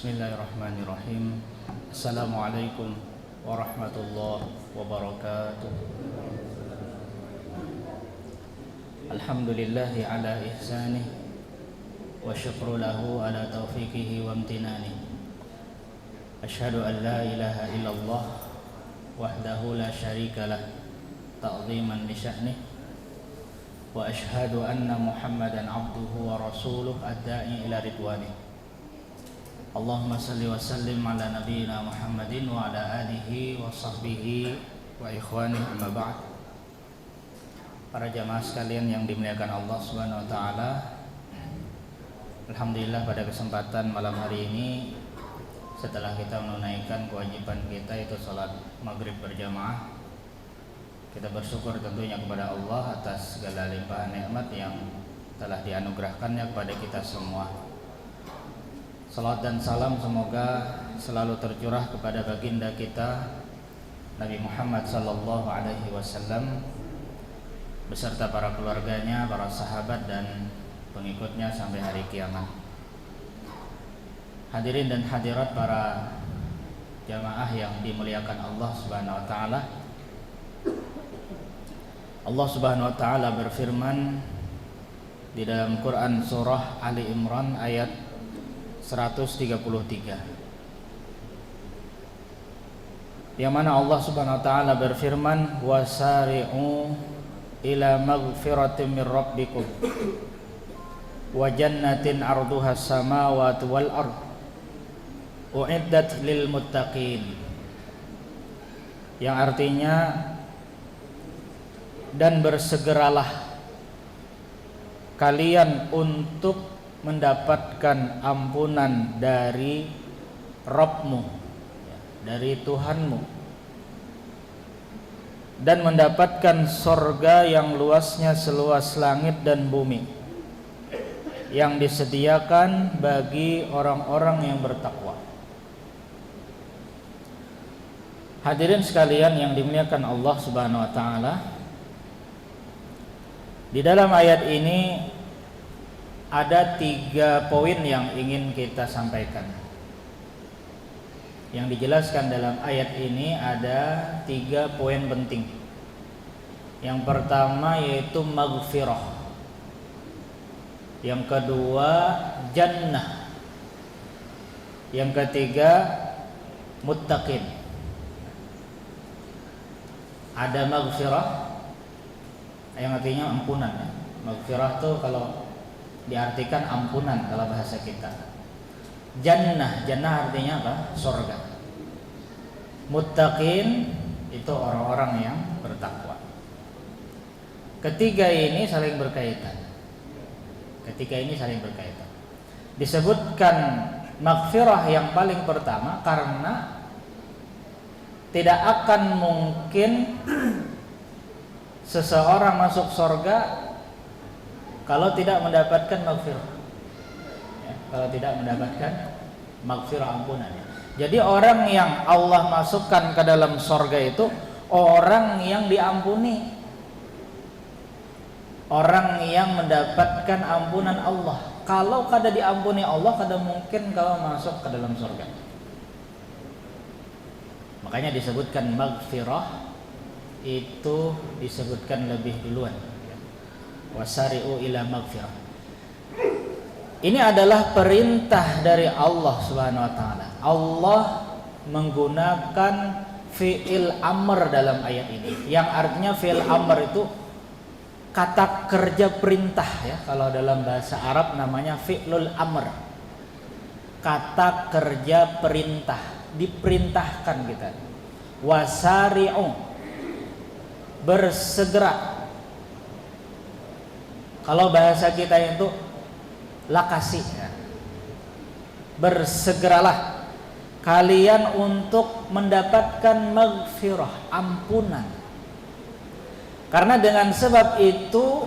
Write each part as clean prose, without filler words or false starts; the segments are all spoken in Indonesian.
Bismillahirrahmanirrahim. Assalamualaikum warahmatullahi wabarakatuh. Alhamdulillahi ala ihsanih wa syukru lahu ala taufiqihi wa amtinanih. Asyhadu an la ilaha illallah wahdahu la syarikalah ta'ziman li sya'nih wa asyhadu anna Muhammadan abduhu wa rasuluh ad-da'i ila ridwanih. Allahumma salli wa sallim ala nabiyyina Muhammadin wa ala alihi wa sahbihi wa ikhwanihi amma ba'd. Para jamaah sekalian yang dimuliakan Allah Subhanahu wa taala. Alhamdulillah pada kesempatan malam hari ini setelah kita menunaikan kewajiban kita yaitu salat maghrib berjamaah, kita bersyukur tentunya kepada Allah atas segala limpahan nikmat yang telah dianugerahkannya kepada kita semua. Salat dan salam semoga selalu tercurah kepada baginda kita Nabi Muhammad sallallahu alaihi wasallam beserta para keluarganya, para sahabat dan pengikutnya sampai hari kiamat. Hadirin dan hadirat para jamaah yang dimuliakan Allah Subhanahu wa taala. Allah Subhanahu wa taala berfirman di dalam Quran surah Ali Imran ayat 133, yang mana Allah Subhanahu wa taala berfirman, wasari'u ila maghfiratin min rabbikum wa jannatin 'arduha as-samawati wal ard u'iddat lil muttaqin, yang artinya dan bersegeralah kalian untuk mendapatkan ampunan dari Rabbmu, dari Tuhanmu, dan mendapatkan sorga yang luasnya seluas langit dan bumi, yang disediakan bagi orang-orang yang bertakwa. Hadirin sekalian yang dimuliakan Allah Subhanahu wa taala, di dalam ayat ini ada 3 poin yang ingin kita sampaikan. Yang dijelaskan dalam ayat ini ada 3 poin penting. Yang pertama yaitu maghfirah. Yang kedua jannah. Yang ketiga muttaqin. Ada maghfirah yang artinya ampunan. Maghfirah itu kalau diartikan ampunan kalau bahasa kita. Jannah, jannah artinya apa? Surga. Muttaqin itu orang-orang yang bertakwa. Ketiga ini saling berkaitan. Disebutkan maghfirah yang paling pertama karena tidak akan mungkin seseorang masuk surga kalau tidak mendapatkan maghfirah, kalau tidak mendapatkan maghfirah, ampunan. Jadi orang yang Allah masukkan ke dalam surga itu orang yang diampuni, orang yang mendapatkan ampunan Allah. Kalau kada diampuni Allah, kada mungkin kau masuk ke dalam surga. Makanya disebutkan maghfirah itu disebutkan lebih duluan. Wasari'u ila maghfirah. Ini adalah perintah dari Allah Subhanahu wa taala. Allah menggunakan fi'il amr dalam ayat ini. Yang artinya fi'il amr itu kata kerja perintah ya. Kalau dalam bahasa Arab namanya fi'lul amr. Kata kerja perintah, diperintahkan kita. Wasari'u, bersegera. Kalau bahasa kita itu lakasi ya. Bersegeralah kalian untuk mendapatkan maghfirah, ampunan. Karena dengan sebab itu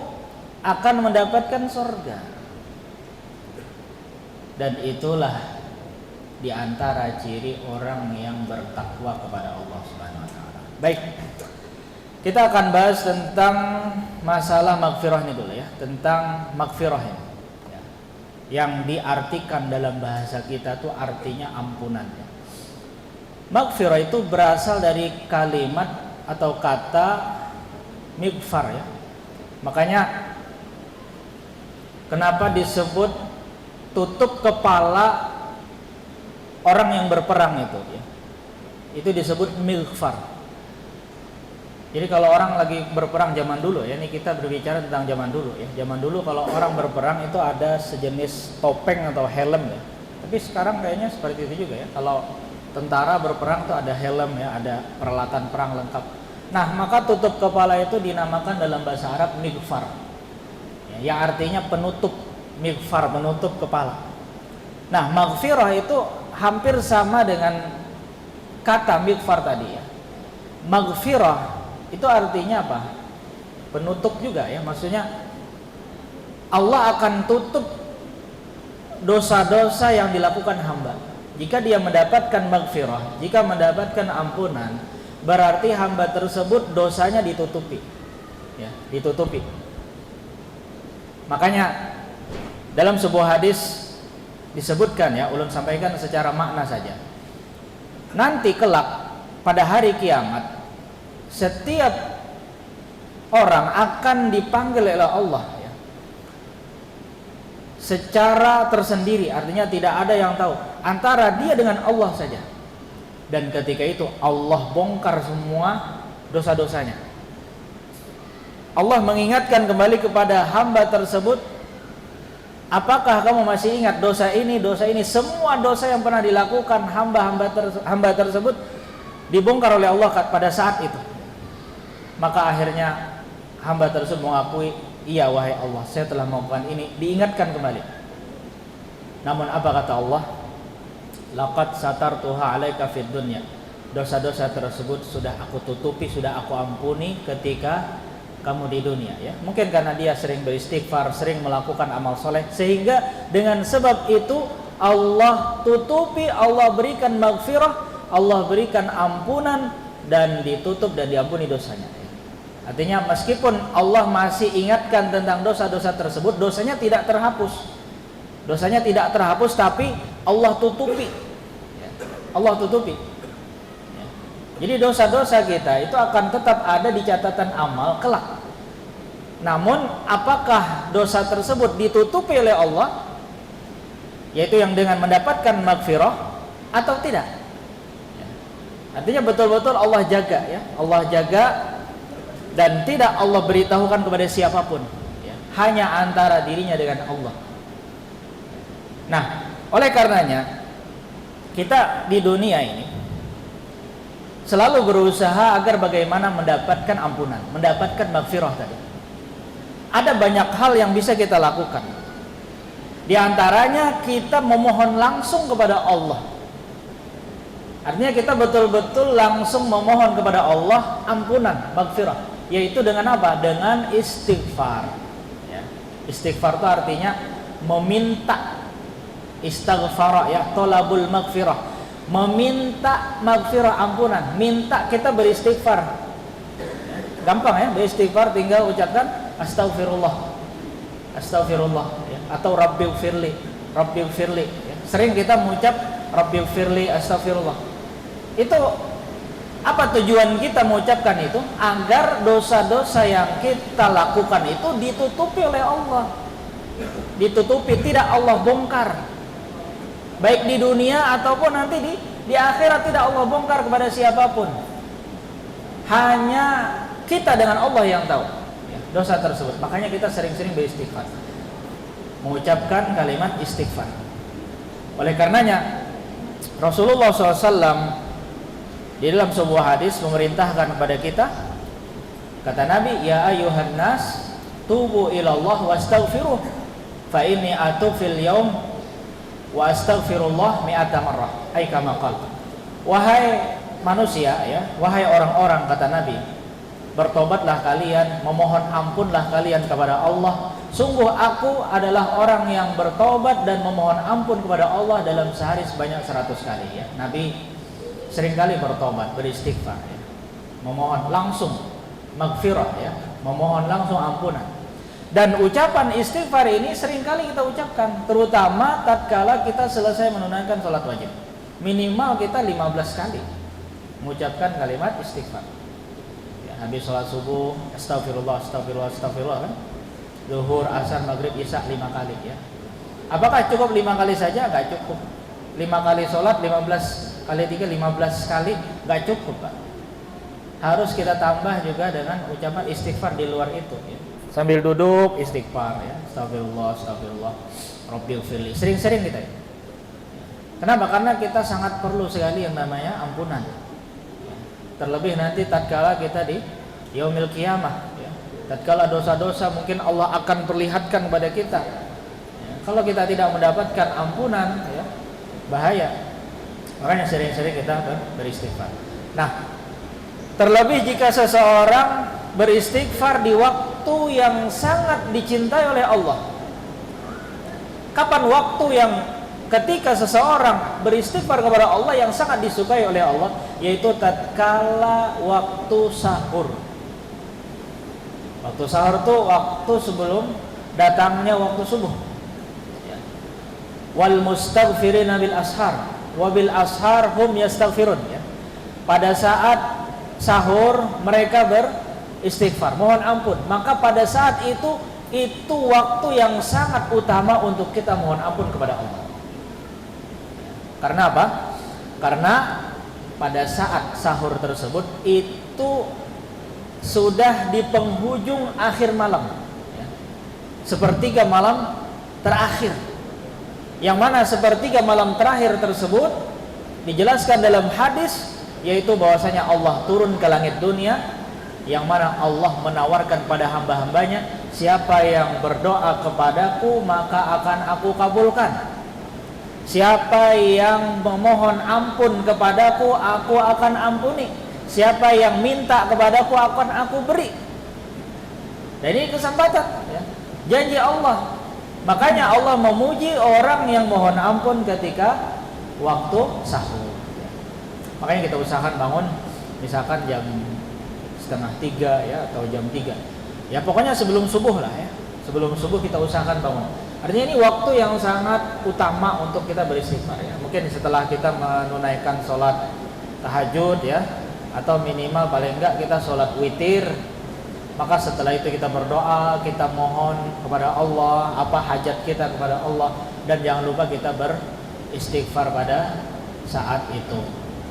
akan mendapatkan surga. Dan itulah di antara ciri orang yang bertakwa kepada Allah Subhanahu wa taala. Baik. Kita akan bahas tentang masalah maghfirah ini dulu ya, tentang maghfirah ini. Ya. yang diartikan dalam bahasa kita tuh artinya ampunan. Maghfirah itu berasal dari kalimat atau kata mighfar ya. Makanya kenapa disebut tutup kepala orang yang berperang itu ya. Itu disebut mighfar. Jadi kalau orang lagi berperang zaman dulu ya, ini kita berbicara tentang zaman dulu ya. Zaman dulu kalau orang berperang itu ada sejenis topeng atau helm ya. Tapi sekarang kayaknya seperti itu juga ya. Kalau tentara berperang itu ada helm ya, ada peralatan perang lengkap. Nah, maka tutup kepala itu dinamakan dalam bahasa Arab mighfar. Ya, yang artinya penutup, mighfar, penutup kepala. Nah, maghfirah itu hampir sama dengan kata mighfar tadi ya. Maghfirah itu artinya apa? Penutup juga ya, maksudnya Allah akan tutup dosa-dosa yang dilakukan hamba. Jika dia mendapatkan maghfirah, jika mendapatkan ampunan, berarti hamba tersebut dosanya ditutupi ya, ditutupi. Makanya dalam sebuah hadis disebutkan ya, ulun sampaikan secara makna saja. Nanti kelak pada hari kiamat setiap orang akan dipanggil oleh Allah ya, secara tersendiri, artinya tidak ada yang tahu antara dia dengan Allah saja. Dan ketika itu Allah bongkar semua dosa-dosanya. Allah mengingatkan kembali kepada hamba tersebut, apakah kamu masih ingat dosa ini, semua dosa yang pernah dilakukan hamba tersebut dibongkar oleh Allah pada saat itu. Maka akhirnya hamba tersebut mengakui, iya wahai Allah, saya telah melakukan ini, diingatkan kembali. Namun apa kata Allah? Laqad satartuha 'alaika fid dunya. Dosa-dosa tersebut sudah aku tutupi, sudah aku ampuni ketika kamu di dunia ya. Mungkin karena dia sering beristighfar, sering melakukan amal soleh, sehingga dengan sebab itu Allah tutupi, Allah berikan maghfirah, Allah berikan ampunan, dan ditutup dan diampuni dosanya. Artinya meskipun Allah masih ingatkan tentang dosa-dosa tersebut, dosanya tidak terhapus. Dosanya tidak terhapus, tapi Allah tutupi. Allah tutupi. Jadi dosa-dosa kita itu akan tetap ada di catatan amal kelak. Namun apakah dosa tersebut ditutupi oleh Allah, yaitu yang dengan mendapatkan maghfirah, atau tidak? Artinya betul-betul Allah jaga ya. Allah jaga dan tidak Allah beritahukan kepada siapapun ya, hanya antara dirinya dengan Allah. Nah, oleh karenanya kita di dunia ini selalu berusaha agar bagaimana mendapatkan ampunan, mendapatkan maghfirah tadi. Ada banyak hal yang bisa kita lakukan. Di antaranya kita memohon langsung kepada Allah. Artinya kita betul-betul langsung memohon kepada Allah ampunan, maghfirah. Yaitu dengan apa? Dengan istighfar ya. Istighfar itu artinya meminta. Istighfar ya, tolabul maghfirah, meminta maghfirah, ampunan. Minta, kita beristighfar. Gampang ya, beristighfar tinggal ucapkan astaghfirullah, astaghfirullah ya. Atau rabbighfirli, rabbighfirli ya. Sering kita mengucap rabbighfirli, astaghfirullah. Itu apa tujuan kita mengucapkan itu? Agar dosa-dosa yang kita lakukan itu ditutupi oleh Allah. Ditutupi, tidak Allah bongkar. Baik di dunia ataupun nanti di akhirat tidak Allah bongkar kepada siapapun. Hanya kita dengan Allah yang tahu dosa tersebut. Makanya kita sering-sering beristighfar, mengucapkan kalimat istighfar. Oleh karenanya Rasulullah SAW di dalam sebuah hadis memerintahkan kepada kita, kata Nabi, ya ayuhan nas tubu ilallah wastaghfiruh fa inni atubu fil yaum wa astaghfirullah mi'ata marrah, ay kama qala. Wahai manusia ya, wahai orang-orang, kata Nabi, bertobatlah kalian, memohon ampunlah kalian kepada Allah. Sungguh aku adalah orang yang bertobat dan memohon ampun kepada Allah dalam sehari sebanyak 100 kali ya. Nabi seringkali bertobat, beristighfar ya. Memohon langsung maghfirah ya, memohon langsung ampunan. Dan ucapan istighfar ini seringkali kita ucapkan, terutama tatkala kita selesai menunaikan sholat wajib. Minimal kita 15 kali mengucapkan kalimat istighfar. Ya, habis sholat subuh, astagfirullah, astagfirullah, astagfirullah kan? Zuhur, asar, maghrib, isya 5 kali ya. Apakah cukup 5 kali saja? Gak cukup. 5 kali sholat, 15 kali 3, 15 kali, gak cukup Pak. Harus kita tambah juga dengan ucapan istighfar di luar itu ya. Sambil duduk istighfar ya, astagfirullah, astagfirullah, rabbighfirli. Sering-sering kita ya. Kenapa? Karena kita sangat perlu sekali yang namanya ampunan. Terlebih nanti tatkala kita di yaumil qiyamah ya. Tatkala dosa-dosa mungkin Allah akan perlihatkan kepada kita ya. Kalau kita tidak mendapatkan ampunan ya, bahaya. Makanya sering-sering kita beristighfar. Nah, terlebih jika seseorang beristighfar di waktu yang sangat dicintai oleh Allah. Kapan waktu yang ketika seseorang beristighfar kepada Allah yang sangat disukai oleh Allah, yaitu tatkala waktu sahur. Waktu sahur itu waktu sebelum datangnya waktu subuh. Wal mustaghfirina bil ashar wa bil ashar hum yastaghfirun ya. Pada saat sahur mereka beristighfar, mohon ampun. Maka pada saat itu waktu yang sangat utama untuk kita mohon ampun kepada Allah. Karena apa? Karena pada saat sahur tersebut itu sudah di penghujung akhir malam ya. Sepertiga malam terakhir. Yang mana sepertiga malam terakhir tersebut dijelaskan dalam hadis, yaitu bahwasanya Allah turun ke langit dunia, yang mana Allah menawarkan pada hamba-hambanya, siapa yang berdoa kepadaku maka akan aku kabulkan, siapa yang memohon ampun kepadaku aku akan ampuni, siapa yang minta kepadaku akan aku beri. Dan ini kesempatan ya, janji Allah. Makanya Allah memuji orang yang mohon ampun ketika waktu sahur. Makanya kita usahakan bangun misalkan jam 2:30 ya, atau jam 3. Ya pokoknya sebelum subuh lah ya. Sebelum subuh kita usahakan bangun. Artinya ini waktu yang sangat utama untuk kita beristighfar ya. Mungkin setelah kita menunaikan sholat tahajud ya, atau minimal paling enggak kita sholat witir, maka setelah itu kita berdoa, kita mohon kepada Allah apa hajat kita kepada Allah, dan jangan lupa kita beristighfar pada saat itu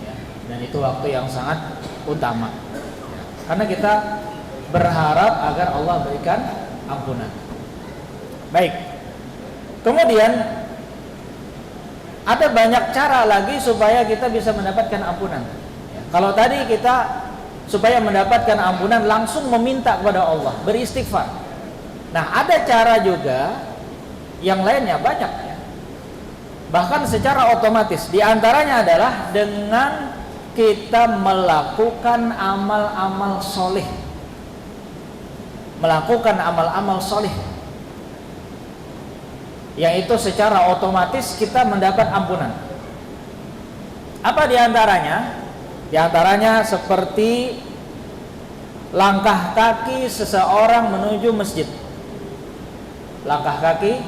ya. Dan itu waktu yang sangat utama ya. Karena kita berharap agar Allah berikan ampunan. Baik, kemudian ada banyak cara lagi supaya kita bisa mendapatkan ampunan ya. Kalau tadi kita supaya mendapatkan ampunan langsung meminta kepada Allah, beristighfar. Nah, ada cara juga yang lainnya banyak ya. Bahkan secara otomatis. Di antaranya adalah dengan kita melakukan amal-amal soleh. Melakukan amal-amal soleh, yang itu secara otomatis kita mendapat ampunan. Apa di antaranya? Di antaranya seperti langkah kaki seseorang menuju masjid. Langkah kaki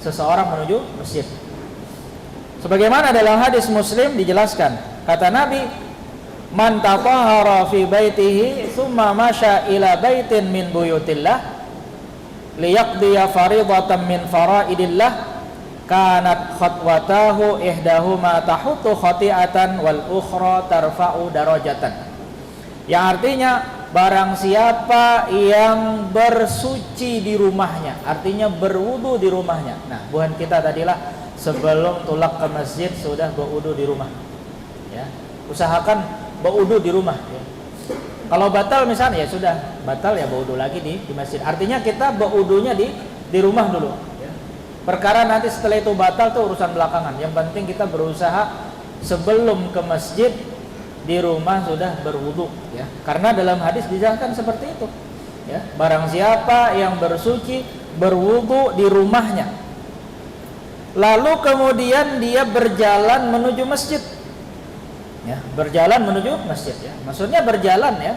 seseorang menuju masjid. Sebagaimana dalam hadis Muslim dijelaskan, kata Nabi, "Man tatahhara fi baitihi tsumma masya ila baitin min buyutillah liyaqdiya fariidatan min faraidillah kanat khatwatahu ihdahuma tahutu khati'atan wal ukhra tarfa'u darajatan." Yang artinya barang siapa yang bersuci di rumahnya, artinya berwudu di rumahnya. Nah, bukan kita tadilah sebelum tulak ke masjid sudah berwudu di rumah ya. Usahakan berwudu di rumah ya. Kalau batal misalnya ya sudah batal ya berwudu lagi di masjid. Artinya kita berwudunya di rumah dulu. Perkara nanti setelah itu batal tuh urusan belakangan. Yang penting kita berusaha sebelum ke masjid di rumah sudah berwudu ya. Karena dalam hadis dijelaskan seperti itu ya. Barang siapa yang bersuci berwudu di rumahnya, lalu kemudian dia berjalan menuju masjid ya, berjalan menuju masjid ya. Maksudnya berjalan ya,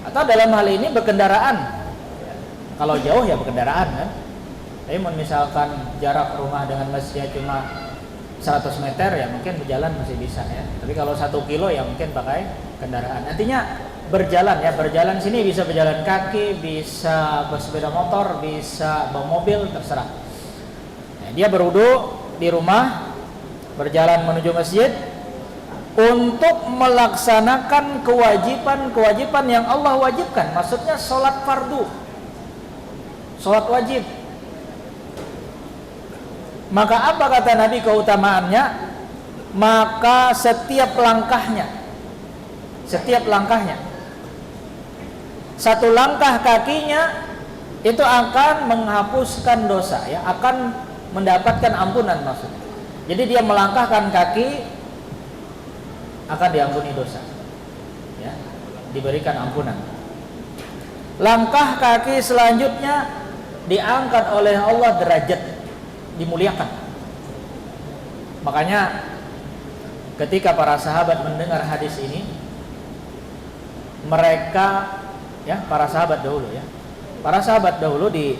atau dalam hal ini berkendaraan ya. Kalau jauh ya berkendaraan kan. Tapi misalkan jarak rumah dengan masjid cuma 100 meter ya mungkin berjalan masih bisa ya. Tapi kalau 1 kilo ya mungkin pakai kendaraan. Artinya berjalan ya, berjalan sini bisa berjalan kaki, bisa bersepeda motor, bisa bawa mobil, terserah. Nah, dia berwudu di rumah, berjalan menuju masjid untuk melaksanakan kewajiban-kewajiban yang Allah wajibkan. Maksudnya sholat fardu, sholat wajib. Maka apa kata Nabi keutamaannya? Maka setiap langkahnya, satu langkah kakinya itu akan menghapuskan dosa ya, akan mendapatkan ampunan maksudnya. Jadi dia melangkahkan kaki akan diampuni dosa ya, diberikan ampunan. Langkah kaki selanjutnya diangkat oleh Allah derajat, dimuliakan. Makanya ketika para sahabat mendengar hadis ini, mereka ya, para sahabat dahulu di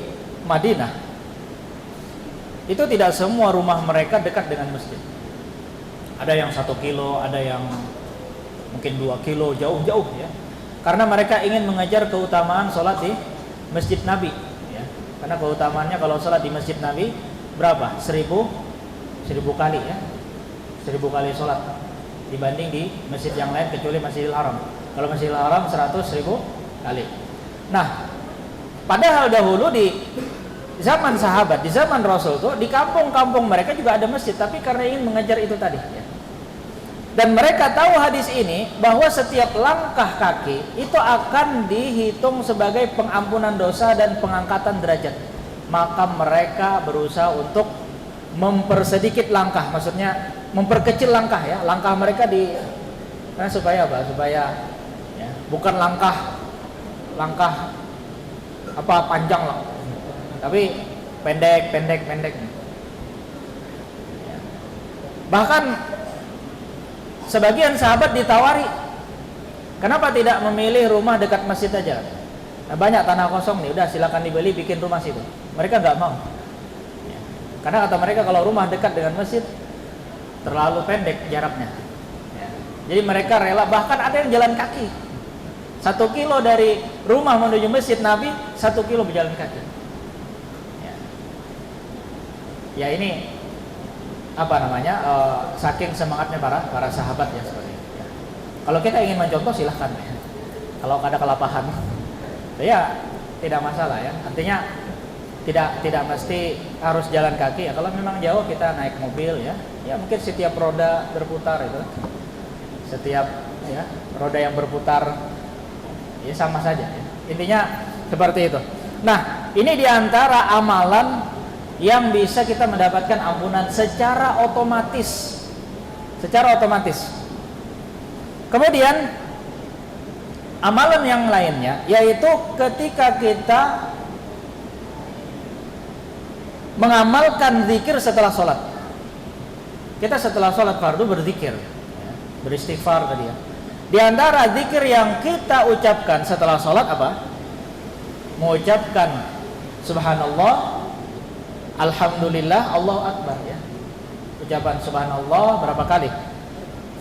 Madinah itu tidak semua rumah mereka dekat dengan masjid. Ada yang 1 kilo, ada yang mungkin 2 kilo, jauh-jauh ya. Karena mereka ingin mengejar keutamaan sholat di masjid Nabi ya. Karena keutamaannya kalau sholat di masjid Nabi berapa? 1000 kali ya. 1000 kali sholat dibanding di masjid yang lain kecuali Masjidil Haram. Kalau Masjidil Haram 100.000 kali. Nah, padahal dahulu di zaman sahabat, di zaman Rasul tuh di kampung-kampung mereka juga ada masjid, tapi karena ingin mengejar itu tadi ya. Dan mereka tahu hadis ini bahwa setiap langkah kaki itu akan dihitung sebagai pengampunan dosa dan pengangkatan derajat. Maka mereka berusaha untuk mempersedikit langkah, maksudnya memperkecil langkah ya. Langkah mereka supaya apa? Supaya ya, bukan langkah panjang lah, tapi pendek. Bahkan sebagian sahabat ditawari, kenapa tidak memilih rumah dekat masjid aja? Nah, banyak tanah kosong nih, udah silakan dibeli, bikin rumah situ. Mereka nggak mau, ya. Karena kata mereka kalau rumah dekat dengan masjid terlalu pendek jaraknya. Ya. Jadi mereka rela, bahkan ada yang jalan kaki 1 kilo dari rumah menuju masjid Nabi, 1 kilo berjalan kaki. Ya ini apa namanya? Saking semangatnya para sahabat ya seperti itu. Ya. Kalau kita ingin mencontoh silahkan ya. Kalau ada kelapahan, ya tidak masalah ya. Artinya tidak mesti harus jalan kaki ya. Kalau memang jauh kita naik mobil ya. Ya mungkin setiap roda berputar itu. Setiap ya roda yang berputar ya sama saja ya. Intinya seperti itu. Nah, ini diantara amalan yang bisa kita mendapatkan ampunan secara otomatis. Kemudian amalan yang lainnya yaitu ketika kita mengamalkan zikir setelah sholat. Kita setelah sholat fardu berzikir, beristighfar tadi ya. Di antara zikir yang kita ucapkan setelah sholat apa? Mengucapkan subhanallah, alhamdulillah, Allahu akbar ya. Ucapan subhanallah berapa kali?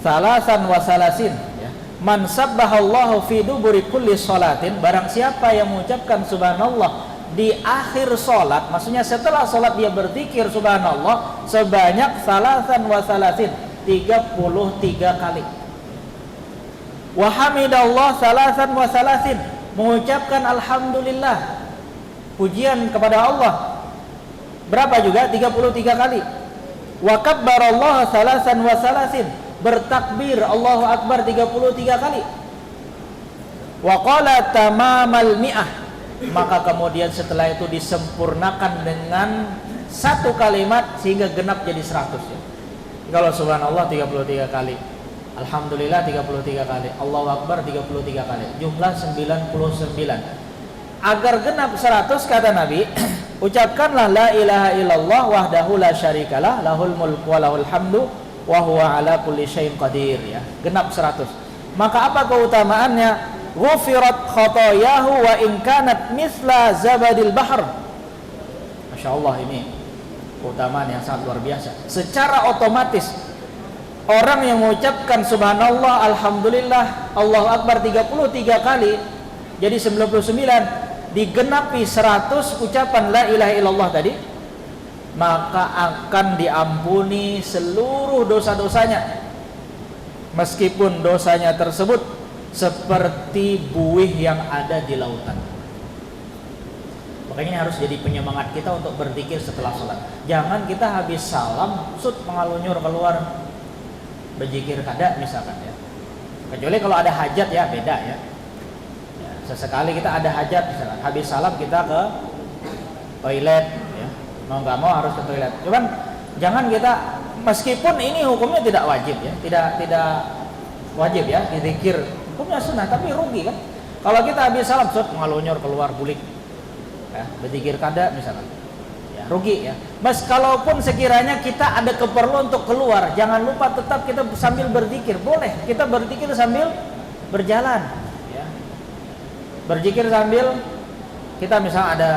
Salasan wa salasin ya. Man sabbahallahu fi duburi kulli sholatin, barang siapa yang mengucapkan subhanallah di akhir sholat, maksudnya setelah sholat dia berzikir subhanallah sebanyak salasan wa salasin, 33 kali. Wa hamidallah salasan wa salasin, mengucapkan alhamdulillah, pujian kepada Allah, berapa juga? 33 kali. Wa kabbarallah salasan wa salasin, bertakbir Allahu akbar 33 kali. Wa qala tamamal mi'ah, maka kemudian setelah itu disempurnakan dengan satu kalimat sehingga genap jadi 100 ya. Kalau subhanallah 33 kali, alhamdulillah 33 kali, Allahu akbar 33 kali, jumlah 99. Agar genap 100 kata Nabi, ucapkanlah la ilaha illallah wahdahu la syarikalah, lahul mulku wa lahul hamdu wa huwa ala kulli syai'in qadir ya. Genap 100. Maka apa keutamaannya? ghufirat khotoyahu wa in kanat mithla zabadil bahr. Masya Allah, ini keutamaan yang sangat luar biasa. Secara otomatis orang yang mengucapkan subhanallah, alhamdulillah, Allahu akbar 33 kali jadi 99, digenapi 100 ucapan la ilaha illallah tadi, maka akan diampuni seluruh dosa-dosanya, meskipun dosanya tersebut seperti buih yang ada di lautan. Makanya ini harus jadi penyemangat kita untuk berzikir setelah sholat. Jangan kita habis salam mengalunyur keluar berzikir kada misalkan ya. Kecuali kalau ada hajat ya beda ya. Sesekali kita ada hajat misalkan, habis salam kita ke toilet ya. Mau nggak mau harus ke toilet. Cuman jangan kita, meskipun ini hukumnya tidak wajib ya, tidak wajib ya dizikir, hukumnya sunnah, tapi rugi kan. Kalau kita habis salam mengalunyur keluar bulik ya, berzikir kada misalkan. Ya, rugi ya. Mas kalaupun sekiranya kita ada keperluan untuk keluar, jangan lupa tetap kita sambil berzikir. Boleh kita berzikir sambil berjalan ya. Berzikir sambil kita misalnya ada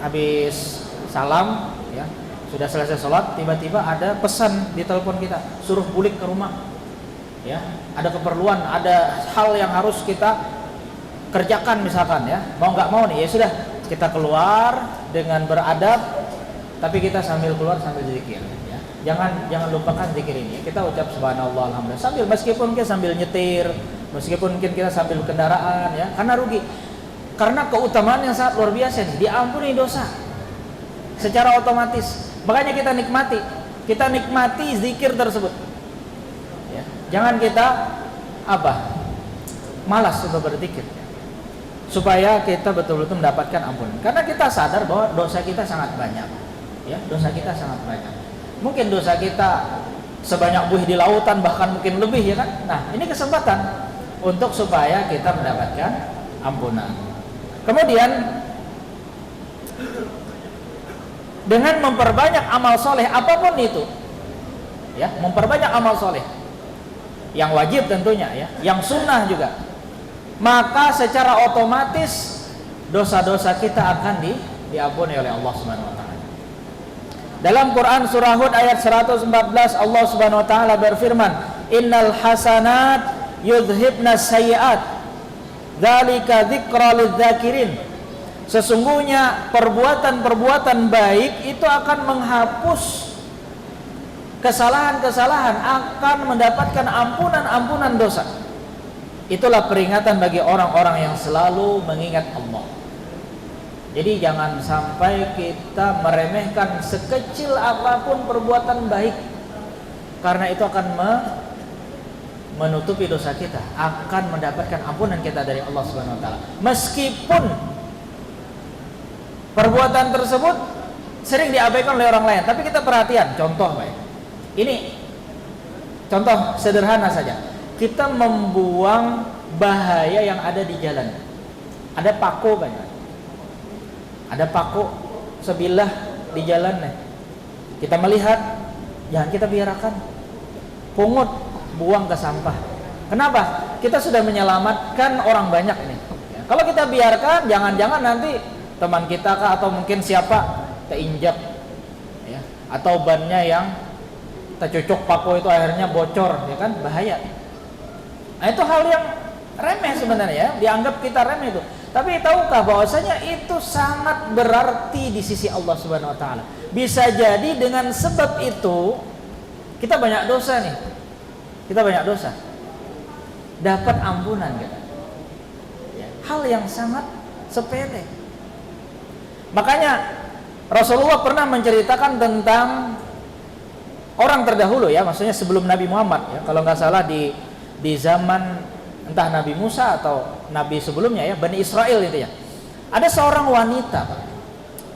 habis salam ya, sudah selesai sholat, tiba-tiba ada pesan di telepon kita, suruh bulik ke rumah ya, ada keperluan, ada hal yang harus kita kerjakan misalkan ya, mau nggak mau nih ya sudah, kita keluar dengan beradab, tapi kita sambil keluar sambil zikir ya. Jangan lupakan zikir ini ya. Kita ucap subhanallah alhamdulillah sambil, meskipun kita sambil nyetir, meskipun mungkin kita sambil kendaraan ya, karena rugi, karena keutamaan yang sangat luar biasa nih, diampuni dosa secara otomatis. Makanya kita nikmati zikir tersebut ya. Jangan kita malas untuk berzikir ya, supaya kita betul-betul mendapatkan ampunan, karena kita sadar bahwa dosa kita sangat banyak ya, dosa kita sangat banyak. Mungkin dosa kita sebanyak buih di lautan, bahkan mungkin lebih ya kan. Nah ini kesempatan untuk supaya kita mendapatkan ampunan. Kemudian dengan memperbanyak amal soleh apapun itu ya, memperbanyak amal soleh yang wajib tentunya ya, yang sunnah juga, maka secara otomatis dosa-dosa kita akan diampuni oleh Allah Subhanahu wa taala. Dalam Quran surah Hud ayat 114 Allah Subhanahu wa taala berfirman, innal hasanat yudhibnas sayyiat dzalika dzikra lidzakirin. Sesungguhnya perbuatan-perbuatan baik itu akan menghapus kesalahan-kesalahan, akan mendapatkan ampunan-ampunan dosa. Itulah peringatan bagi orang-orang yang selalu mengingat Allah. Jadi jangan sampai kita meremehkan sekecil apapun perbuatan baik, karena itu akan menutupi dosa kita, akan mendapatkan ampunan kita dari Allah Subhanahu wa taala. Meskipun perbuatan tersebut sering diabaikan oleh orang lain, tapi kita perhatian. Contoh baik, ini contoh sederhana saja. Kita membuang bahaya yang ada di jalan. Ada pako banyak, ada pako sebilah di jalan nih. Kita melihat, jangan kita biarkan. Pungut, buang ke sampah. Kenapa? Kita sudah menyelamatkan orang banyak ini ya. Kalau kita biarkan, jangan-jangan nanti teman kita kah, atau mungkin siapa keinjak ya, atau bannya yang tercocok pako itu akhirnya bocor ya kan, bahaya. Nah itu hal yang remeh sebenarnya ya, dianggap kita remeh itu, tapi tahukah bahwasanya itu sangat berarti di sisi Allah Subhanahu wa taala. Bisa jadi dengan sebab itu kita banyak dosa nih, kita banyak dosa, dapat ampunan kan ya, hal yang sangat sepele. Makanya Rasulullah pernah menceritakan tentang orang terdahulu ya, maksudnya sebelum Nabi Muhammad ya, kalau nggak salah di zaman entah Nabi Musa atau Nabi sebelumnya ya, Bani Israel itu ya. Ada seorang wanita,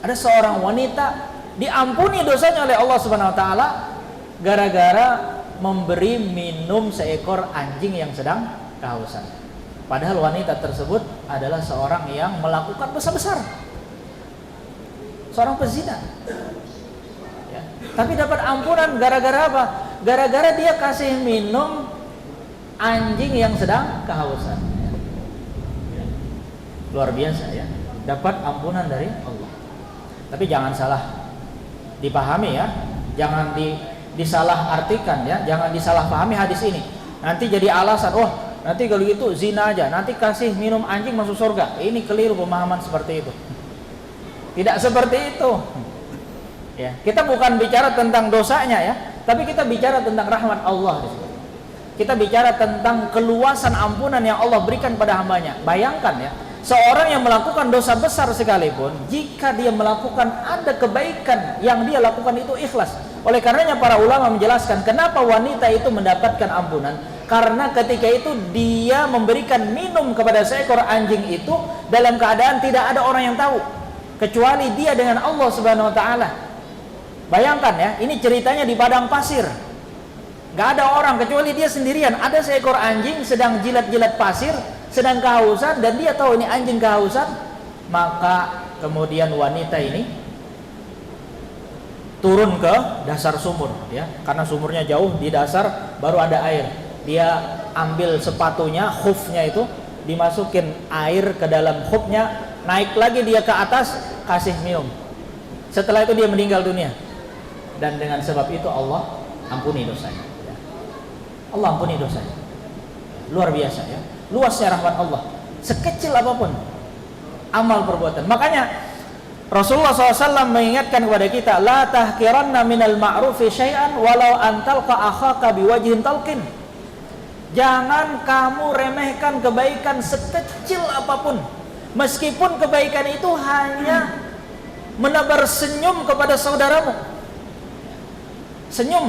ada seorang wanita diampuni dosanya oleh Allah Subhanahu wa taala gara-gara memberi minum seekor anjing yang sedang kehausan. Padahal wanita tersebut adalah seorang yang melakukan dosa besar, seorang pezina ya. Tapi dapat ampunan gara-gara apa? Gara-gara dia kasih minum anjing yang sedang kehausan ya. Luar biasa ya, dapat ampunan dari Allah. Tapi jangan salah dipahami ya, jangan disalah artikan ya, jangan disalah pahami hadis ini. Nanti jadi alasan, oh nanti kalau gitu zina aja, nanti kasih minum anjing masuk surga. Ini keliru pemahaman seperti itu. Tidak seperti itu. Ya, kita bukan bicara tentang dosanya ya, tapi kita bicara tentang rahmat Allah di situ. Kita bicara tentang keluasan ampunan yang Allah berikan pada hambanya. Bayangkan ya, seorang yang melakukan dosa besar sekalipun, jika dia melakukan ada kebaikan yang dia lakukan itu ikhlas. Oleh karenanya para ulama menjelaskan kenapa wanita itu mendapatkan ampunan. Karena ketika itu dia memberikan minum kepada seekor anjing itu dalam keadaan tidak ada orang yang tahu kecuali dia dengan Allah Subhanahu wa taala. Bayangkan ya, ini ceritanya di padang pasir. Gak ada orang kecuali dia sendirian. Ada seekor anjing sedang jilat-jilat pasir, sedang kehausan, dan dia tahu ini anjing kehausan. Maka kemudian wanita ini turun ke dasar sumur ya, karena sumurnya jauh, di dasar baru ada air. Dia ambil sepatunya, khufnya itu, dimasukin air ke dalam khufnya, naik lagi dia ke atas, kasih minum. Setelah itu dia meninggal dunia. Dan dengan sebab itu Allah ampuni dosanya ya. Allah ampuni dosanya. Luar biasa ya, luasnya rahmat Allah, sekecil apapun amal perbuatan. Makanya Rasulullah SAW mengingatkan kepada kita, la tahkiranna minal ma'rufi syai'an walau antalqa akhaka biwajhin talqin. Jangan kamu remehkan kebaikan sekecil apapun, meskipun kebaikan itu hanya menebar senyum kepada saudaramu. Senyum,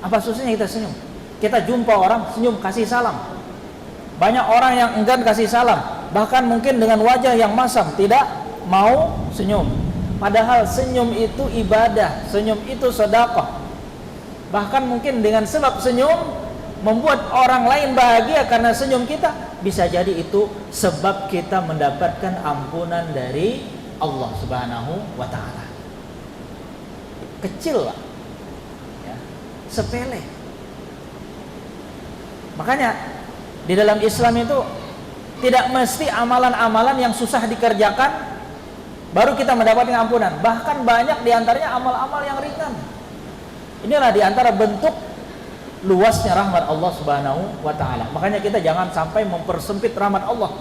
apa susahnya kita senyum? Kita jumpa orang, senyum, kasih salam. Banyak orang yang enggan kasih salam, bahkan mungkin dengan wajah yang masam, tidak mau senyum. Padahal senyum itu ibadah, senyum itu sedekah. Bahkan mungkin dengan sebab senyum membuat orang lain bahagia karena senyum kita, bisa jadi itu sebab kita mendapatkan ampunan dari Allah Subhanahu wa taala. Kecil lah ya, sepele. Makanya di dalam Islam itu tidak mesti amalan-amalan yang susah dikerjakan baru kita mendapatkan ampunan. Bahkan banyak diantaranya amal-amal yang ringan. Inilah diantara bentuk luasnya rahmat Allah Subhanahu wa taala. Makanya kita jangan sampai mempersempit rahmat Allah.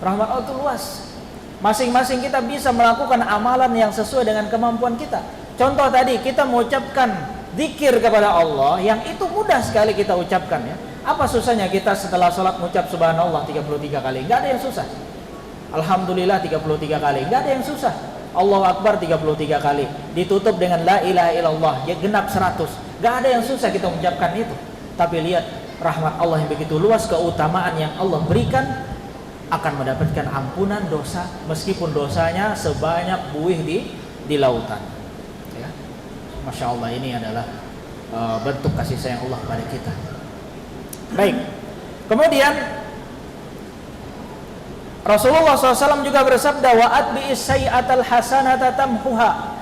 Rahmat Allah itu luas. Masing-masing kita bisa melakukan amalan yang sesuai dengan kemampuan kita. Contoh tadi kita mengucapkan zikir kepada Allah, yang itu mudah sekali kita ucapkan ya. Apa susahnya kita setelah sholat mengucap subhanallah 33 kali? Enggak ada yang susah. Alhamdulillah 33 kali, enggak ada yang susah. Allahu Akbar 33 kali, ditutup dengan la ilaha illallah, ya genap 100. Enggak ada yang susah kita mengucapkan itu. Tapi lihat rahmat Allah yang begitu luas, keutamaan yang Allah berikan, akan mendapatkan ampunan dosa meskipun dosanya sebanyak buih di lautan. Ya. Masya Allah, ini adalah bentuk kasih sayang Allah kepada kita. Baik, kemudian Rasulullah SAW juga bersabda, wa atbi'is sayyi'atal hasanata tamhuha,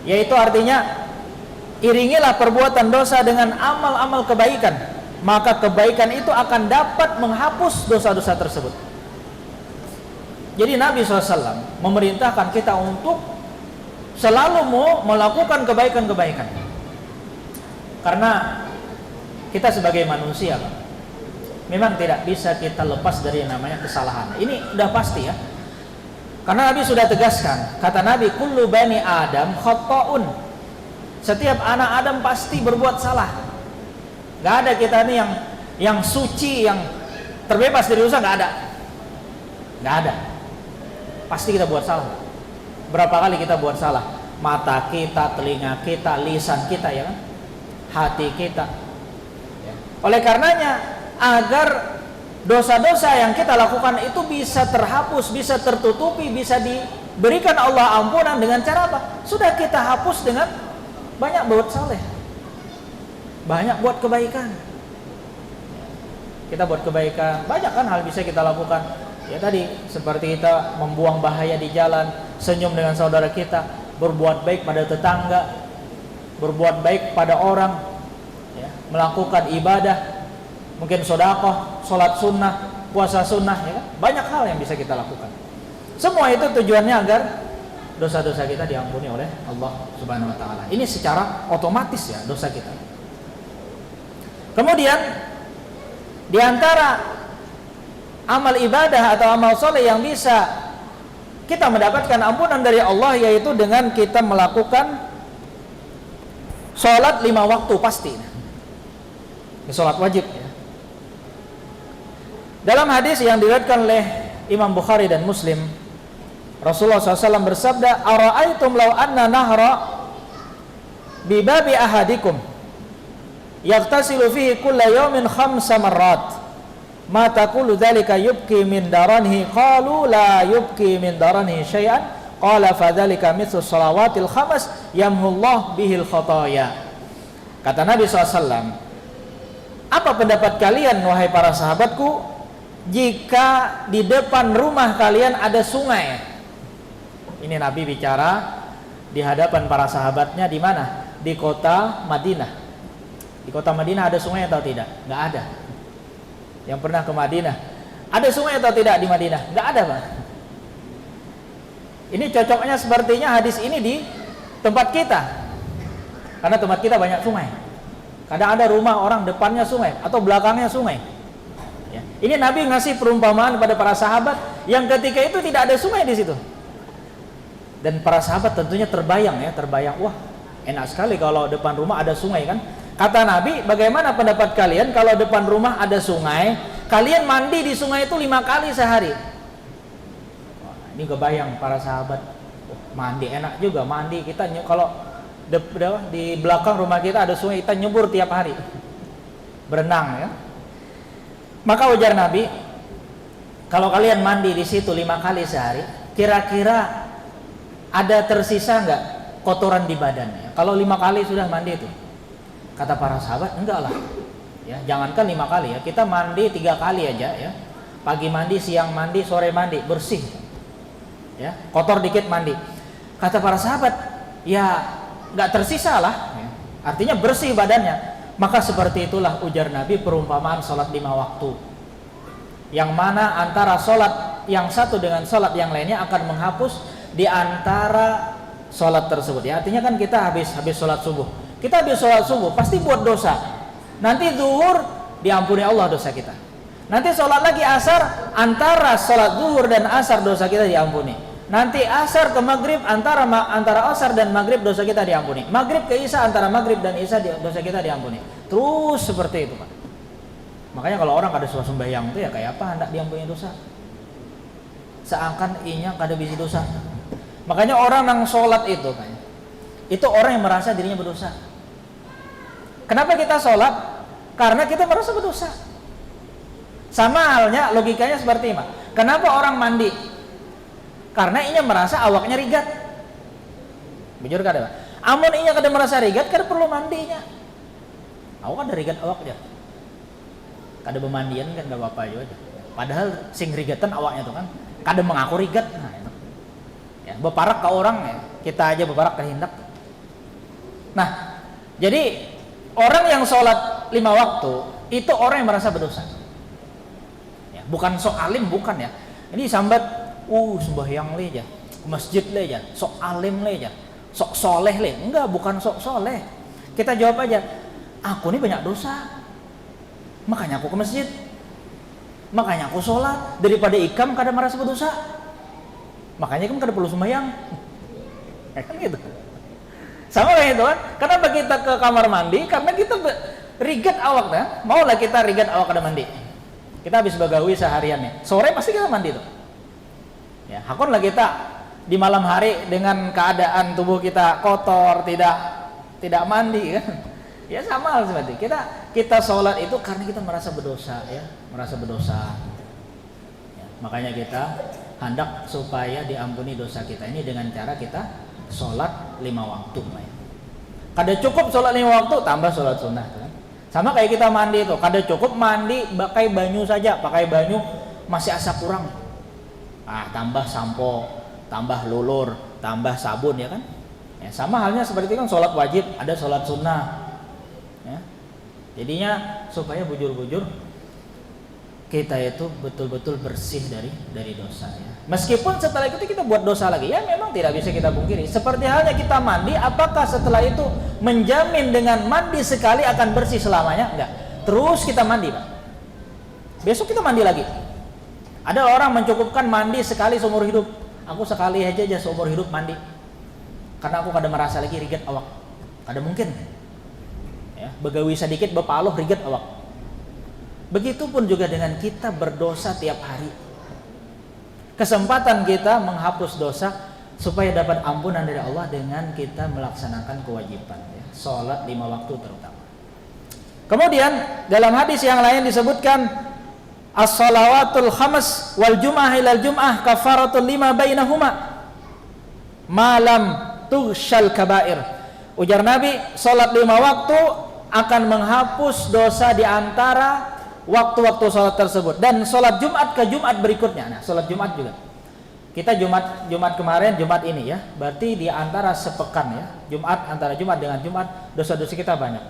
yaitu artinya iringilah perbuatan dosa dengan amal-amal kebaikan, maka kebaikan itu akan dapat menghapus dosa-dosa tersebut. Jadi Nabi SAW memerintahkan kita untuk selalu mau melakukan kebaikan-kebaikan, karena kita sebagai manusia memang tidak bisa kita lepas dari yang namanya kesalahan. Ini udah pasti ya, karena Nabi sudah tegaskan, kata Nabi, kullu bani Adam khata'un, setiap anak Adam pasti berbuat salah. Gak ada kita nih yang suci, yang terbebas dari dosa, gak ada. Gak ada. Pasti kita buat salah. Berapa kali kita buat salah? Mata kita, telinga kita, lisan kita, ya kan? Hati kita. Oleh karenanya, agar dosa-dosa yang kita lakukan itu bisa terhapus, bisa tertutupi, bisa diberikan Allah ampunan dengan cara apa? Sudah kita hapus dengan banyak buat saleh, banyak buat kebaikan. Kita buat kebaikan, banyak kan hal bisa kita lakukan. Ya tadi, seperti kita membuang bahaya di jalan, senyum dengan saudara kita, berbuat baik pada tetangga, berbuat baik pada orang, ya, melakukan ibadah, mungkin sedekah, sholat sunnah, puasa sunnah, ya kan? Banyak hal yang bisa kita lakukan. Semua itu tujuannya agar dosa-dosa kita diampuni oleh Allah Subhanahu wa taala. Ini secara otomatis ya dosa kita. Kemudian di antara amal ibadah atau amal soleh yang bisa kita mendapatkan ampunan dari Allah yaitu dengan kita melakukan sholat 5 waktu pasti. Ini sholat wajib ya. Dalam hadis yang diriwayatkan oleh Imam Bukhari dan Muslim, Rasulullah SAW bersabda, "Ara'aitum law anna nahra bi babi ahadikum yaghtasilu fihi kulla yawmin 5 marrat ma taqulu dzalika yubki min daranihi qalu la yubki min daranihi syai'an qala fadzalika mithlu shalawatil 5 yamhullahu bihil khataaya." Kata Nabi SAW, apa pendapat kalian wahai para sahabatku jika di depan rumah kalian ada sungai? Ini Nabi bicara di hadapan para sahabatnya di mana? Di kota Madinah. Di kota Madinah ada sungai atau tidak? Nggak ada. Yang pernah ke Madinah, ada sungai atau tidak di Madinah? Nggak ada, Pak. Ini cocoknya sepertinya hadis ini di tempat kita, karena tempat kita banyak sungai. Kadang ada rumah orang depannya sungai atau belakangnya sungai. Ya. Ini Nabi ngasih perumpamaan kepada para sahabat yang ketika itu tidak ada sungai di situ. Dan para sahabat tentunya terbayang, wah enak sekali kalau depan rumah ada sungai kan. Kata Nabi, bagaimana pendapat kalian kalau depan rumah ada sungai, kalian mandi di sungai itu 5 kali sehari? Wah, ini kebayang para sahabat, mandi enak juga, mandi kita kalau di belakang rumah kita ada sungai, kita nyebur tiap hari, berenang ya. Maka ujar Nabi, kalau kalian mandi di situ 5 kali sehari, kira-kira ada tersisa nggak kotoran di badannya? Kalau 5 kali sudah mandi itu, kata para sahabat, enggak lah. Ya, jangankan 5 kali ya, kita mandi 3 kali aja ya. Pagi mandi, siang mandi, sore mandi, bersih. Ya, kotor dikit mandi. Kata para sahabat, ya nggak tersisa lah. Ya. Artinya bersih badannya. Maka seperti itulah ujar Nabi perumpamaan sholat 5 waktu, yang mana antara sholat yang satu dengan sholat yang lainnya akan menghapus di antara sholat tersebut. Ya, artinya kan kita habis sholat subuh, kita habis sholat subuh pasti buat dosa. Nanti zuhur diampuni Allah dosa kita. Nanti sholat lagi asar, antara sholat zuhur dan asar dosa kita diampuni. Nanti asar ke maghrib, antara asar dan maghrib dosa kita diampuni. Maghrib ke isya, antara maghrib dan isya dosa kita diampuni. Terus seperti itu, Pak. Makanya kalau orang kada suka sembahyang itu ya kayak apa hendak diampuni dosa? Seakan inya kada bisi dosa. Makanya orang yang sholat itu kan, itu orang yang merasa dirinya berdosa. Kenapa kita sholat? Karena kita merasa berdosa. Sama halnya logikanya seperti ini. Kenapa orang mandi? Karena inya merasa awaknya rigat. Bujur kada, Pak? Amun inya kada merasa rigat, kada perlu mandinya. Awak kada rigat awaknya. Kada bemandian kan gak apa-apa aja. Padahal sing rigatan awaknya tuh kan kada mengaku rigat. Nah, ya, beparak ke orang ya, kita aja beparak ke hindak. Nah, jadi orang yang sholat 5 waktu itu orang yang merasa berdosa. Ya, bukan sok alim, bukan ya. Ini sambat sembahyang le aja, ke masjid le aja, sok alim le aja, sok soleh le. Enggak, bukan sok soleh. Kita jawab aja, aku ini banyak dosa, makanya aku ke masjid, makanya aku sholat. Daripada ikam kada merasa berdosa, makanya ikam kada perlu sembahyang. Kan gitu. Sama kayak itu kan. Kenapa kita ke kamar mandi? Karena kita rigat awak dah. Maulah kita rigat awak kada mandi. Kita habis bagawi seharian nih, sore pasti kita mandi tuh. Ya, hakonlah kita di malam hari dengan keadaan tubuh kita kotor, tidak mandi kan. Ya sama hal seperti kita sholat itu karena kita merasa berdosa ya, merasa berdosa. Ya, makanya kita hendak supaya diampuni dosa kita ini dengan cara kita sholat 5 waktu. Ya. Kada cukup sholat 5 waktu, tambah sholat sunnah kan. Sama kayak kita mandi itu, kada cukup mandi pakai banyu saja, pakai banyu masih asa kurang. Tambah sampo, tambah lulur, tambah sabun ya kan. Ya, sama halnya seperti itu kan sholat wajib, ada sholat sunnah. Ya. Jadinya supaya bujur-bujur kita itu betul-betul bersih dari dosa ya. Meskipun setelah itu kita buat dosa lagi, ya memang tidak bisa kita pungkiri. Seperti halnya kita mandi, apakah setelah itu menjamin dengan mandi sekali akan bersih selamanya? Enggak. Terus kita mandi, Pak. Besok kita mandi lagi. Ada orang mencukupkan mandi sekali seumur hidup. Aku sekali aja seumur hidup mandi. Karena aku kada merasa lagi riget awak. Kada mungkin. Ya, begawi sedikit bepaluh riget awak. Begitupun juga dengan kita berdosa tiap hari. Kesempatan kita menghapus dosa supaya dapat ampunan dari Allah dengan kita melaksanakan kewajiban ya. Salat 5 waktu terutama. Kemudian dalam hadis yang lain disebutkan as-salawatul khams wal jum'ah ilal jum'ah kafaratul lima bainahuma malam tughsyal kabair. Ujar Nabi, salat 5 waktu akan menghapus dosa di antara waktu-waktu sholat tersebut, dan sholat Jumat ke Jumat berikutnya. Nah, sholat Jumat juga kita Jumat kemarin, Jumat ini ya, berarti di antara sepekan ya, Jumat, antara Jumat dengan Jumat dosa-dosa kita banyak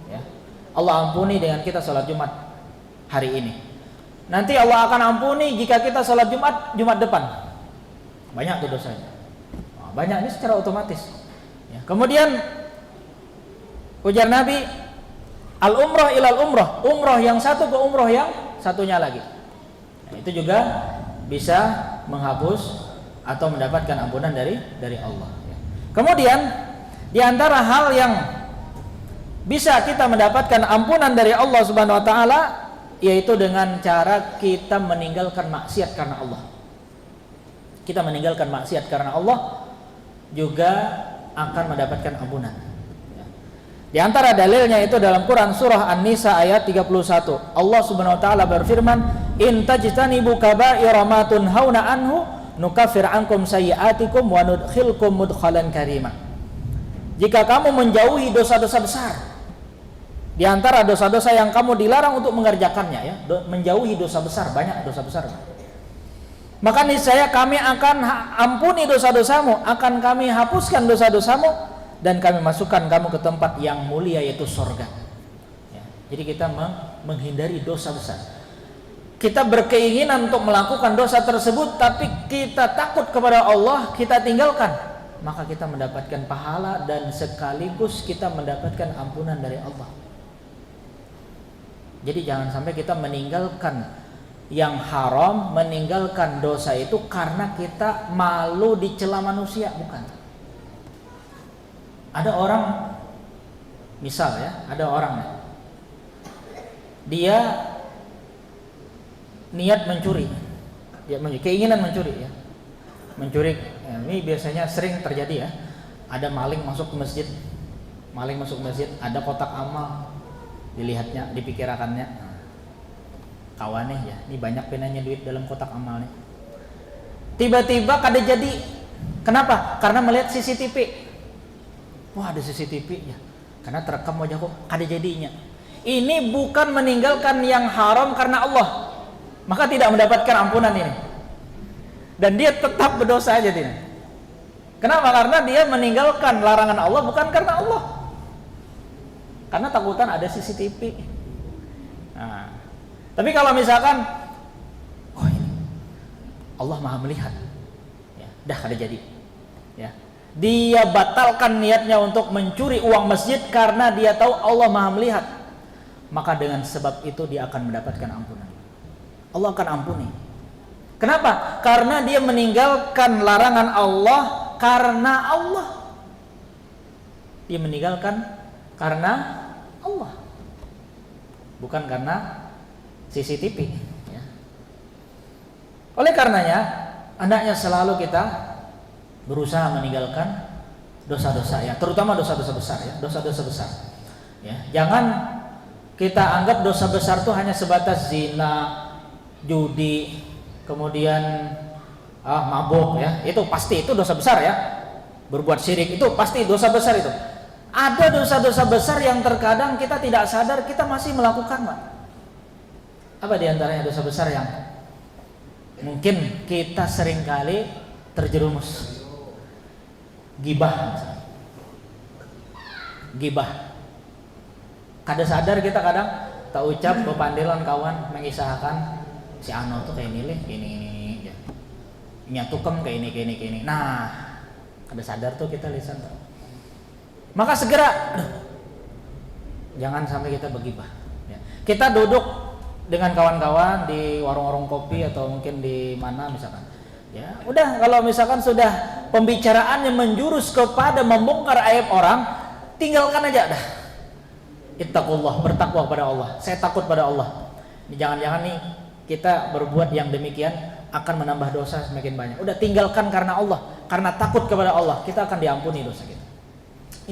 ya. Allah ampuni dengan kita sholat Jumat hari ini. Nanti Allah akan ampuni jika kita sholat Jumat depan. Banyak tuh dosanya. Banyak ini secara otomatis ya. Kemudian ujar Nabi, al-umrah ilal umrah, umrah yang satu ke umrah yang satunya lagi. Nah, itu juga bisa menghapus atau mendapatkan ampunan dari Allah. Kemudian di antara hal yang bisa kita mendapatkan ampunan dari Allah Subhanahu wa taala yaitu dengan cara kita meninggalkan maksiat karena Allah. Kita meninggalkan maksiat karena Allah juga akan mendapatkan ampunan. Di antara dalilnya itu dalam Quran surah An-Nisa ayat 31. Allah Subhanahu wa taala berfirman, "In tajtanibu kaba'ira ma tunhauna anhu nukaffir ankum sayyi'atikum wa nudkhilkum mudkhalan karima." Jika kamu menjauhi dosa-dosa besar, di antara dosa-dosa yang kamu dilarang untuk mengerjakannya ya, menjauhi dosa besar, banyak dosa besar. Maka niscaya kami akan ampuni dosa-dosamu, akan kami hapuskan dosa-dosamu, dan kami masukkan kamu ke tempat yang mulia yaitu surga ya. Jadi kita menghindari dosa besar. Kita berkeinginan untuk melakukan dosa tersebut, tapi kita takut kepada Allah, kita tinggalkan, maka kita mendapatkan pahala dan sekaligus kita mendapatkan ampunan dari Allah. Jadi jangan sampai kita meninggalkan yang haram, meninggalkan dosa itu karena kita malu dicela manusia, bukan. Ada orang, misal ya, ada orang dia niat mencuri, keinginan mencuri ya, mencuri ya, ini biasanya sering terjadi ya. Ada maling masuk ke masjid, ada kotak amal, dilihatnya, dipikirakannya, kawannya ya, ini banyak penanya duit dalam kotak amalnya. Tiba-tiba kada jadi, kenapa? Karena melihat CCTV. Wah, ada CCTV ya, karena terekam wajahku, kada jadinya. Ini bukan meninggalkan yang haram karena Allah, maka tidak mendapatkan ampunan ini, dan dia tetap berdosa aja dia. Kenapa? Karena dia meninggalkan larangan Allah bukan karena Allah, karena takutan ada CCTV. Nah, tapi kalau misalkan, oh ini Allah maha melihat, ya, dah kada jadi, ya. Dia batalkan niatnya untuk mencuri uang masjid karena dia tahu Allah maha melihat, maka dengan sebab itu dia akan mendapatkan ampunan. Allah akan ampuni. Kenapa? Karena dia meninggalkan larangan Allah karena Allah. Dia meninggalkan karena Allah, bukan karena CCTV ya. Oleh karenanya hendaknya selalu kita berusaha meninggalkan dosa-dosa ya, terutama dosa-dosa besar ya, dosa-dosa besar ya. Jangan kita anggap dosa besar itu hanya sebatas zina, judi, kemudian mabuk ya, itu pasti itu dosa besar ya. Berbuat syirik itu pasti dosa besar itu. Ada dosa-dosa besar yang terkadang kita tidak sadar kita masih melakukan, Pak. Apa diantaranya dosa besar yang mungkin kita seringkali terjerumus? Gibah. Kada sadar kita kadang tak ucap bepandelan kawan mengisahkan si Ano tuh kayak ini ya. Nyatukem kayak ini. Nah, ada sadar tuh kita lisan tuh. Maka segera jangan sampai kita begibah. Ya. Kita duduk dengan kawan-kawan di warung-warung kopi atau mungkin di mana misalkan. Ya, udah kalau misalkan sudah pembicaraannya menjurus kepada membongkar aib orang, tinggalkan aja dah. Ittaqullah, bertakwa kepada Allah. Saya takut pada Allah. Jangan-jangan nih kita berbuat yang demikian akan menambah dosa semakin banyak. Udah tinggalkan karena Allah, karena takut kepada Allah, kita akan diampuni dosa kita.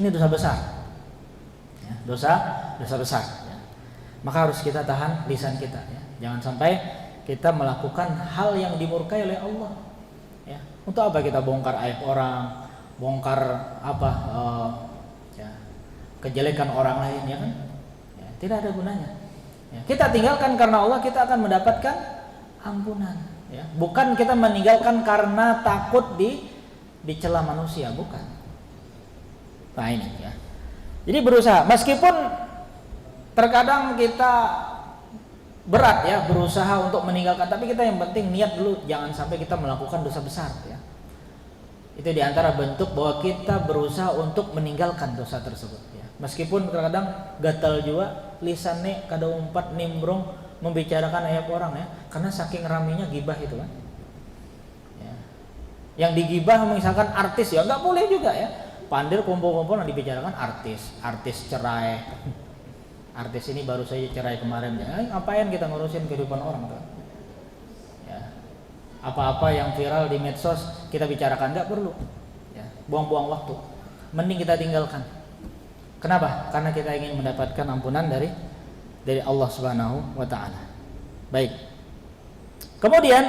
Ini dosa besar, ya, dosa besar. Ya. Maka harus kita tahan lisan kita. Ya. Jangan sampai kita melakukan hal yang dimurkai oleh Allah. Ya. Untuk apa kita bongkar aib orang, bongkar ya, kejelekan orang lain, ya kan? Ya, tidak ada gunanya. Ya. Kita tinggalkan karena Allah, kita akan mendapatkan ampunan. Ya. Bukan kita meninggalkan karena takut dicela manusia, bukan. Nah ini ya. Jadi berusaha, meskipun terkadang kita berat ya berusaha untuk meninggalkan, tapi kita yang penting niat dulu, jangan sampai kita melakukan dosa besar ya. Itu diantara bentuk bahwa kita berusaha untuk meninggalkan dosa tersebut ya. Meskipun terkadang gatal juga lisannya kada umpat nimbrung membicarakan aib orang ya, karena saking raminya gibah itu kan ya. Yang digibah misalkan artis ya nggak boleh juga ya. Pandir kumpul-kumpul yang dibicarakan artis cerai. Artis ini baru saja cerai kemarin ya. Ngapain kita ngurusin kehidupan orang tuh? Ya. Apa-apa yang viral di medsos kita bicarakan, nggak perlu. Ya. Buang-buang waktu. Mending kita tinggalkan. Kenapa? Karena kita ingin mendapatkan ampunan dari Allah Subhanahu wa taala. Baik. Kemudian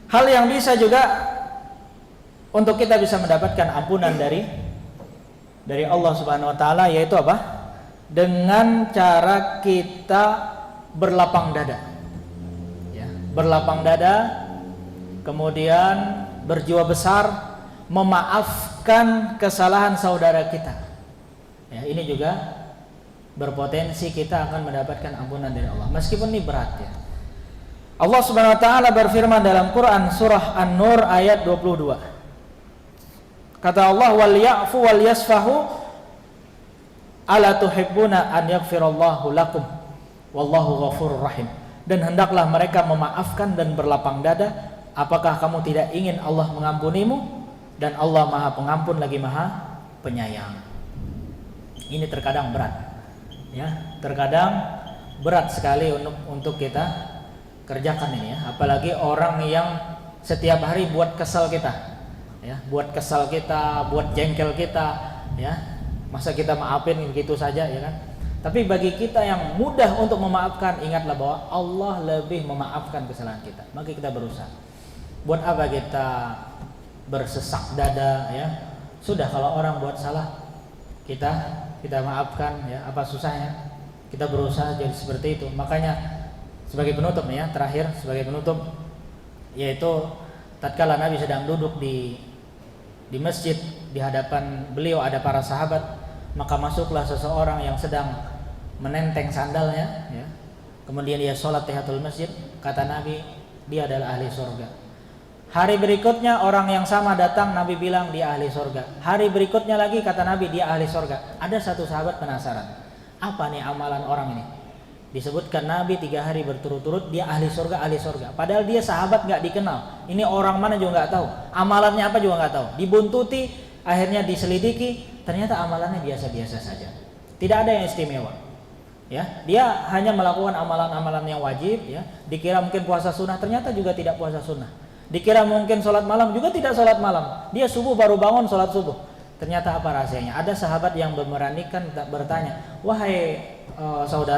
hal yang bisa juga untuk kita bisa mendapatkan ampunan dari Allah Subhanahu wa taala yaitu apa? Dengan cara kita berlapang dada. Ya, berlapang dada, kemudian berjiwa besar memaafkan kesalahan saudara kita. Ya, ini juga berpotensi kita akan mendapatkan ampunan dari Allah meskipun ini berat ya. Allah Subhanahu wa taala berfirman dalam Quran surah An-Nur ayat 22. Kata Allah, wal ya'fu wal yasfahu ala tuhibbuna an yaghfirallahu lakum wallahu ghafurur rahim. Dan hendaklah mereka memaafkan dan berlapang dada. Apakah kamu tidak ingin Allah mengampunimu? Dan Allah Maha Pengampun lagi Maha Penyayang. Ini terkadang berat. Ya, terkadang berat sekali untuk kita kerjakan ini ya. Apalagi orang yang setiap hari buat kesal kita. Ya, buat kesal kita, buat jengkel kita, ya. Masa kita maafin begitu saja ya kan? Tapi bagi kita yang mudah untuk memaafkan, ingatlah bahwa Allah lebih memaafkan kesalahan kita. Maka kita berusaha. Buat apa kita bersesak dada ya? Sudah kalau orang buat salah kita maafkan ya, apa susahnya? Kita berusaha jadi seperti itu. Makanya sebagai penutup ya, terakhir sebagai penutup yaitu tatkala Nabi sedang duduk di masjid, di hadapan beliau ada para sahabat, maka masuklah seseorang yang sedang menenteng sandalnya ya. Kemudian dia sholat tahiyatul masjid, kata Nabi dia adalah ahli surga. Hari berikutnya orang yang sama datang, Nabi bilang dia ahli surga. Hari berikutnya lagi kata Nabi dia ahli surga. Ada satu sahabat penasaran, apa nih amalan orang ini? Disebutkan Nabi 3 hari berturut-turut dia ahli surga. Padahal dia sahabat nggak dikenal. Ini orang mana juga nggak tahu. Amalannya apa juga nggak tahu. Dibuntuti, akhirnya diselidiki. Ternyata amalannya biasa-biasa saja. Tidak ada yang istimewa. Ya, dia hanya melakukan amalan-amalan yang wajib. Ya, dikira mungkin puasa sunnah, ternyata juga tidak puasa sunnah. Dikira mungkin sholat malam, juga tidak sholat malam. Dia subuh baru bangun sholat subuh. Ternyata apa rahasianya? Ada sahabat yang memberanikan bertanya, wahai saudara.